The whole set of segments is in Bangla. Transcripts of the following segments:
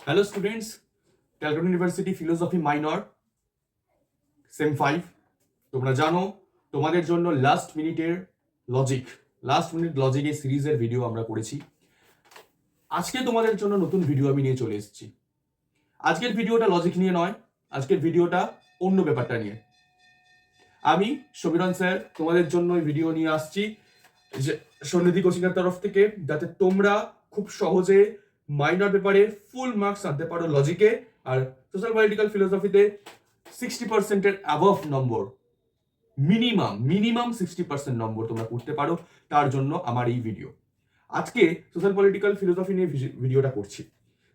Hello students, Calcutta university philosophy minor same 5। তোমরা জানো তোমাদের জন্য লাস্ট মিনিট লজিক সিরিজের ভিডিও আমরা করেছি। আজকে তোমাদের জন্য নতুন ভিডিও আমি নিয়ে চলে এসেছি। আজকের ভিডিওটা লজিক নিয়ে নয়, আজকের ভিডিওটা অন্য ব্যাপারটা নিয়ে। আমি সমীরণ স্যার তোমাদের জন্য ভিডিও নিয়ে আসছি যে সন্নিধি কোচিংয়ের তরফ থেকে, যাতে তোমরা খুব সহজে মাইনর পেপারে ফুল মার্কস আনতে পারো লজিকে, আর সোশ্যাল পলিটিক্যাল ফিলোসফিতে 60%-এর অ্যাবভ নম্বর, মিনিমাম 60% নম্বর তোমরা করতে পারো। তার জন্য আমার এই ভিডিও। আজকে সোশ্যাল পলিটিক্যাল ফিলোসফি নিয়ে ভিডিওটা করছি।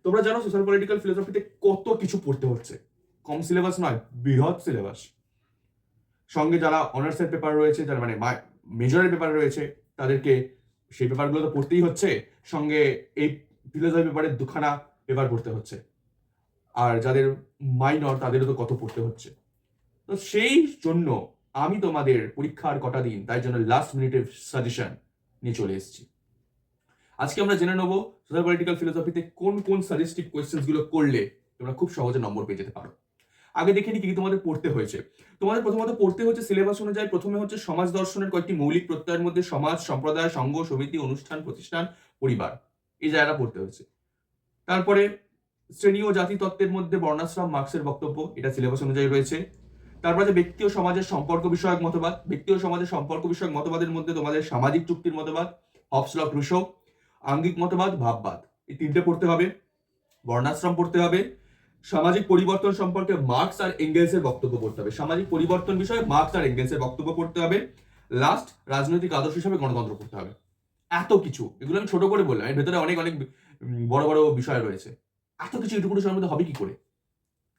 তোমরা জানো সোশ্যাল পলিটিক্যাল ফিলোসফিতে কত কিছু পড়তে হচ্ছে, কম সিলেবাস নয়, বৃহৎ সিলেবাস। সঙ্গে যারা অনার্সের পেপার রয়েছে, যারা মানে মেজরের পেপার রয়েছে, তাদেরকে সেই পেপারগুলো তো পড়তেই হচ্ছে, সঙ্গে এই ফিলোসফি পেপারের দুখানা পেপার পড়তে হচ্ছে। আর যাদের মাইনর তাদেরও তো কত পড়তে হচ্ছে। তো সেই জন্য আমি তোমাদের পরীক্ষার কটা দিন, তাই জন্য লাস্ট মিনিটের সাজেশন নিয়ে চলে এসেছি। আজকে আমরা জেনে নেবো সোশ্যাল পলিটিক্যাল ফিলোসফিতে কোন কোন সাজেস্টিভ কোয়েশ্চেন্স গুলো করলে তোমরা খুব সহজে নম্বর পেয়ে যেতে পারো। আগে দেখে নিই কি তোমাদের পড়তে হয়েছে। তোমাদের প্রথমত পড়তে হচ্ছে সিলেবাস অনুযায়ী, প্রথমে হচ্ছে সমাজ দর্শনের কয়েকটি মৌলিক প্রত্যয়ের মধ্যে সমাজ, সম্প্রদায়, সংঘ, সমিতি, অনুষ্ঠান, প্রতিষ্ঠান, পরিবার, এই জায়গাটা পড়তে হচ্ছে। তারপরে শ্রেণী ও জাতি তত্ত্বের মধ্যে বর্ণাশ্রম, মার্কসের বক্তব্য, এটা সিলেবাস অনুযায়ী রয়েছে। তারপরে যে ব্যক্তি ও সমাজের সম্পর্ক বিষয়ক মতবাদ, ব্যক্তি ও সমাজের সম্পর্ক বিষয়ক মতবাদের মধ্যে তোমাদের সামাজিক চুক্তির মতবাদ, হবস লক রুসো, আঙ্গিক মতবাদ, ভাববাদ, এই তিনটে পড়তে হবে। বর্ণাশ্রম পড়তে হবে। সামাজিক পরিবর্তন সম্পর্কে মার্কস আর এঙ্গেলসের বক্তব্য পড়তে হবে। সামাজিক পরিবর্তন বিষয়ে মার্কস আর এঙ্গেলসের বক্তব্য পড়তে হবে। লাস্ট, রাজনৈতিক আদর্শ হিসাবে গণতন্ত্র পড়তে হবে। এত কিছু, এগুলো আমি ছোট করে বললাম, এর ভেতরে অনেক অনেক বড় বড় বিষয় রয়েছে। এত কিছু এটুকু সময়ের মধ্যে হবে কি করে?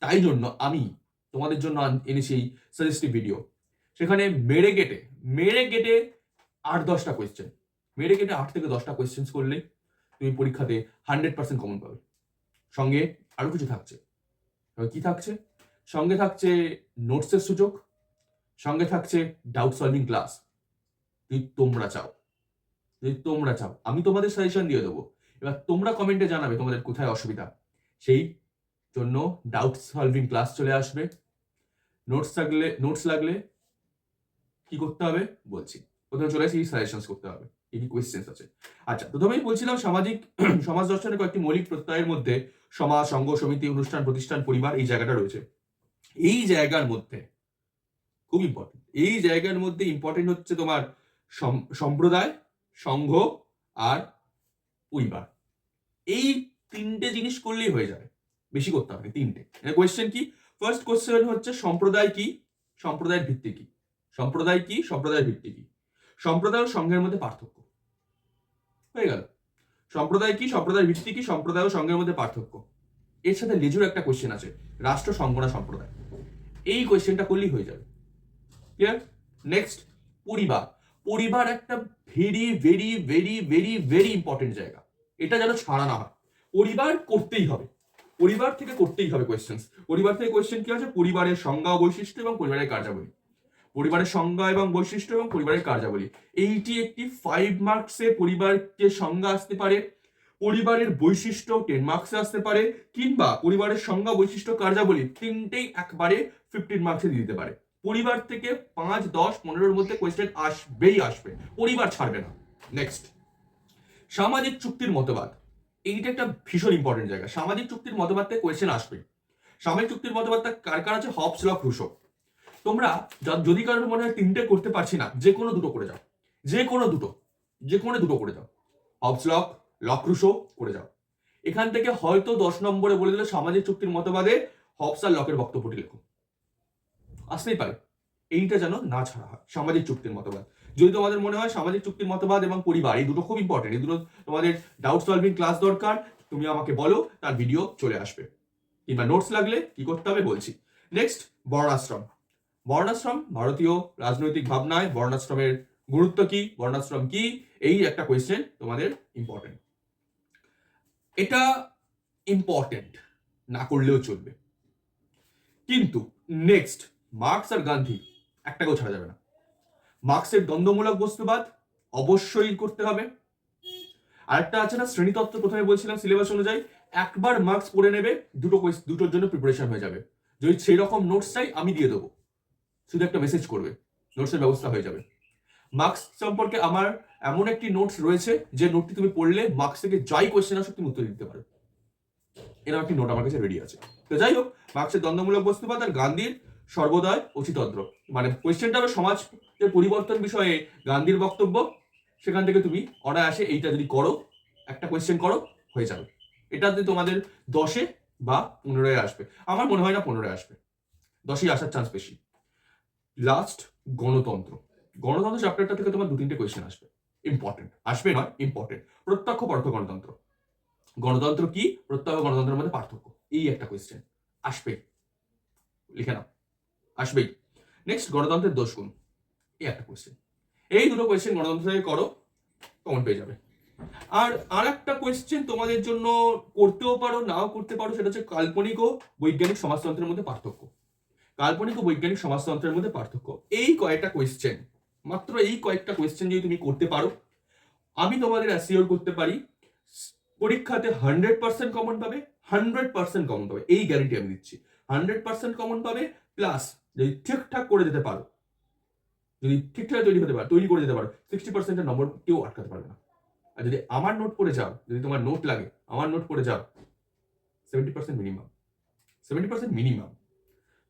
তাই জন্য আমি তোমাদের জন্য এনেছি এই সাজেস্টিভ ভিডিও। সেখানে মেরে গেটে 8-10টা কোয়েশ্চেন, মেরে গেটে 8 থেকে 10টা কোয়েশ্চেন করলে তুমি পরীক্ষাতে 100% কমন পাবে। সঙ্গে আরো কিছু থাকছে। কি থাকছে? সঙ্গে থাকছে নোটসের সুযোগ, সঙ্গে থাকছে ডাউট সলভিং ক্লাস। যদি তোমরা চাও আমি তোমাদের সাজেশন দিয়ে দেবো। এবার তোমরা কমেন্টে জানাবে তোমাদের কোথায় অসুবিধা। সেই জন্য ডাউট সলভিং ক্লাস চলে আসবে। নোটস লাগলে কি করতে হবে বলছি। প্রথমে চলে আসি সাজেশনস করতে হবে, কি কি কোয়েশ্চেন্স আছে। আচ্ছা, প্রথমেই বলছিলাম সমাজ দর্শনের কয়েকটি মৌলিক প্রত্যয়ের মধ্যে সমাজ, সংঘ, সমিতি, অনুষ্ঠান, প্রতিষ্ঠান, পরিবার, এই জায়গাটা রয়েছে। এই জায়গার মধ্যে খুব ইম্পর্টেন্ট, এই জায়গার মধ্যে ইম্পর্টেন্ট হচ্ছে তোমার সম্প্রদায়, সংঘ আর পরিবার। এই তিনটে জিনিস করলেই হয়ে যাবে, বেশি করতে হবে। তিনটে কোয়েশ্চেন কি? ফার্স্ট কোয়েশ্চেন হচ্ছে সম্প্রদায় কি, সম্প্রদায়ের ভিত্তি কি। সম্প্রদায় কি, সম্প্রদায়ের ভিত্তি কি। সম্প্রদায় ও সংঘের মধ্যে পার্থক্য হয়ে গেল। সম্প্রদায় কি, সম্প্রদায়ের ভিত্তি কি, সম্প্রদায় ও সংঘের মধ্যে পার্থক্য। এর সাথে লেজুর একটা কোয়েশ্চেন আছে, রাষ্ট্র, সংঘ না সম্প্রদায়। এই কোয়েশ্চেনটা করলেই হয়ে যাবে। ক্লিয়ার? নেক্সট, পরিবার। পরিবার একটা very very very very very important জায়গা, এটা যেন ছাড়া না হয়। পরিবার করতেই হবে, পরিবার থেকে করতেই হবে কোয়েশ্চেন। পরিবার থেকে কোয়েশ্চেন কি আছে? পরিবারের সংজ্ঞা ও বৈশিষ্ট্য এবং পরিবারের কার্যাবলী। পরিবারের সংজ্ঞা এবং বৈশিষ্ট্য এবং পরিবারের কার্যাবলী, এইটি একটি 5 মার্কসে পরিবারকে সংজ্ঞা আসতে পারে, পরিবারের বৈশিষ্ট্য 10 মার্কসে আসতে পারে, কিংবা পরিবারের সংজ্ঞা, বৈশিষ্ট্য, কার্যাবলী তিনটেই একবারে 15 মার্কসে দিয়ে দিতে পারে। পরিবার থেকে 5, 10, 15-এর মধ্যে কোয়েশ্চেন আসবে, পরিবার ছাড়বে না। নেক্সট, সামাজিক চুক্তির মতবাদ। এইটা একটা ভীষণ ইম্পর্টেন্ট জায়গা। সামাজিক চুক্তির মতবাদ থেকে কোয়েশ্চেন আসবে। সামাজিক চুক্তির মতবাদটা কার আছে? Hobbes, Locke, Rousseau. তোমরা যদি কারোর মনে হয় তিনটে করতে পারছি না, যে কোনো দুটো করে যাও, যে কোনো দুটো করে যাও। হবস, লক, রুসো করে যাও। এখান থেকে হয়তো 10 নম্বরে বলে দিলে সামাজিক চুক্তির মতবাদে হবস আর লকের বক্তব্যটি লেখো, আসতেই পারে। এইটা যেন না ছাড়া হয়, সামাজিক চুক্তির মতবাদ। যদি তোমাদের মনে হয় সামাজিক চুক্তির মতবাদ এবং পরিবার এই দুটো খুব ইম্পর্টেন্ট, এই দুটো তোমাদের ডাউট সলভিং ক্লাস দরকার, তুমি আমাকে বলো, তার ভিডিও চলে আসবে। কিংবা নোটস লাগলে কি করতে হবে বলছি। নেক্সট, বর্ণাশ্রম। বর্ণাশ্রম ভারতীয় রাজনৈতিক ভাবনায় বর্ণাশ্রমের গুরুত্ব কি, বর্ণাশ্রম কি, এই একটা কোয়েশ্চেন তোমাদের ইম্পর্টেন্ট। এটা ইম্পর্টেন্ট, না করলেও চলবে। কিন্তু নেক্সট, মার্কস আর গান্ধী একটাকেও ছাড়া যাবে না। মার্কসের দ্বন্দ্বমূলক বস্তুবাদ অবশ্যই করতে হবে। আরেকটা আছে না শ্রেণীতত্ত্ব, প্রথমে বলছিলাম সিলেবাস অনুযায়ী একবার মার্কস পড়ে নেবে, দুটোর জন্য প্রিপারেশন হয়ে যাবে। যদি সেই রকম নোটস চাই আমি দিয়ে দেবো, শুধু একটা মেসেজ করবে, নোটসের ব্যবস্থা হয়ে যাবে। মার্কস সম্পর্কে আমার এমন একটি নোটস রয়েছে যে নোটটি তুমি পড়লে মার্কস থেকে যাই কোয়েশ্চেন আসুক তুমি উত্তর দিতে পারো, এরকম একটি নোট আমার কাছে রেডি আছে। তো যাই হোক, মার্কসের দ্বন্দ্বমূলক বস্তুবাদ আর গান্ধীর সর্বোদয় অচিতদ্র, মানে কোয়েশ্চেনটা হবে সমাজের পরিবর্তন বিষয়ে গান্ধীর বক্তব্য, সেখান থেকে তুমি অনায়াসে এইটা যদি করো, একটা কোয়েশ্চেন করো, হয়ে যাবে। এটাতে তোমাদের 10-এ বা 15-এ আসবে, আমার মনে হয় না 15-এ আসবে, 10-এই আসার চান্স বেশি। লাস্ট, গণতন্ত্র। গণতন্ত্র চ্যাপ্টারটা থেকে তোমার 2-3টে কোয়েশ্চেন আসবে, ইম্পর্টেন্ট, আসবে নয় ইম্পর্টেন্ট। প্রত্যক্ষ পরোক্ষ গণতন্ত্র, গণতন্ত্র কি, প্রত্যক্ষ গণতন্ত্রের মধ্যে পার্থক্য, এই একটা কোয়েশ্চেন আসবেই, লিখে নাও, আসবেই। নেক্সট, গণতন্ত্রের দোষ গুণ, এই একটা কোয়েশ্চেন। এই দুটো কোয়েশ্চেন গণতন্ত্র থেকে করো, কমন পেয়ে যাবে। আর একটা কোয়েশ্চেন তোমাদের জন্য করতেও পারো, নাও করতে পারো, সেটা হচ্ছে কাল্পনিক ও বৈজ্ঞানিক সমাজতন্ত্রের মধ্যে পার্থক্য। কাল্পনিক ও বৈজ্ঞানিক সমাজতন্ত্রের মধ্যে পার্থক্য, এই কয়েকটা কোয়েশ্চেন, মাত্র এই কয়েকটা কোয়েশ্চেন যদি তুমি করতে পারো, আমি তোমাদের অ্যাসিওর করতে পারি পরীক্ষাতে 100% কমন পাবে, 100% কমন পাবে, এই গ্যারান্টি আমি দিচ্ছি। 100% কমন পাবে, প্লাস যদি ঠিকঠাক করে যেতে পারো, যদি ঠিকঠাক তৈরি করে যেতে পারো, 60%-এর নম্বর কেউ আটকাতে পারবে না। আর যদি আমার নোট পড়ে যাও, যদি তোমার নোট লাগে, আমার নোট পড়ে যাও, 70% মিনিমাম, 70% মিনিমাম।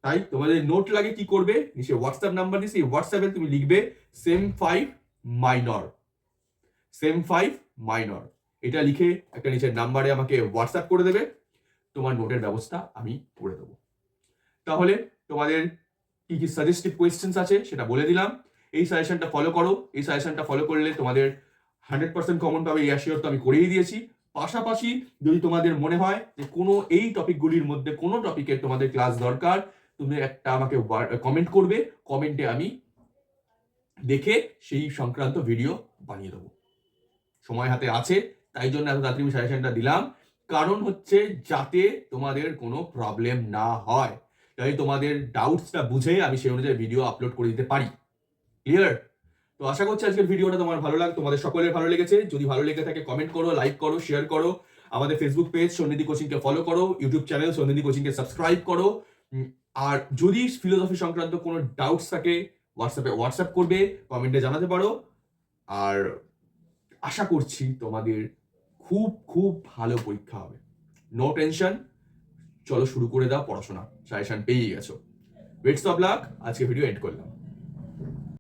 তাই তোমাদের নোট লাগে কি করবে, নিচে হোয়াটসঅ্যাপ নাম্বার দিয়েছি, হোয়াটসঅ্যাপে তুমি লিখবে SEM5 মাইনর, SEM5 মাইনর, এটা লিখে একটা নিচের নাম্বারে আমাকে হোয়াটসঅ্যাপ করে দেবে, তোমার নোটের ব্যবস্থা আমি করে দেবো। তাহলে তোমাদের কি কি সাজেস্টিভ কোয়েশ্চেন্স আছে সেটা বলে দিলাম, এই সাজেশনটা ফলো করো, এই সাজেশনটা ফলো করলে তোমাদের 100% কমন পাবে, এই অ্যাসিওর তো আমি করেই দিয়েছি। পাশাপাশি যদি তোমাদের মনে হয় যে কোনো এই টপিকগুলির মধ্যে কোনো টপিকের তোমাদের ক্লাস দরকার, তুমি একটা আমাকে কমেন্ট করবে, কমেন্টে আমি দেখে সেই সংক্রান্ত ভিডিও বানিয়ে দেবো। সময় হাতে আছে, তাই জন্য এত তাড়াতাড়ি আমি সাজেশনটা দিলাম, কারণ হচ্ছে যাতে তোমাদের কোনো প্রবলেম না হয়, তাই তোমাদের ডাউটসটা বুঝে আমি সেই অনুযায়ী ভিডিও আপলোড করে দিতে পারি। ক্লিয়ার? তো আশা করছি আজকের ভিডিওটা তোমাদের সকলের ভালো লেগেছে। যদি ভালো লেগে থাকে কমেন্ট করো, লাইক করো, শেয়ার করো, আমাদের ফেসবুক পেজ সন্নিধি কোচিংকে ফলো করো, ইউটিউব চ্যানেল সন্নিধি কোচিংকে সাবস্ক্রাইব করো। আর যদি ফিলোসফি সংক্রান্ত কোনো ডাউটস থাকে হোয়াটসঅ্যাপ করবে, কমেন্টে জানাতে পারো। আর আশা করছি তোমাদের খুব খুব ভালো পরীক্ষা হবে, নো টেনশন। চলো শুরু করে দাও পড়াশোনা, সাজেশন পেয়ে গেছো। বেস্ট অফ লাক, আজকে ভিডিও এন্ড করলাম।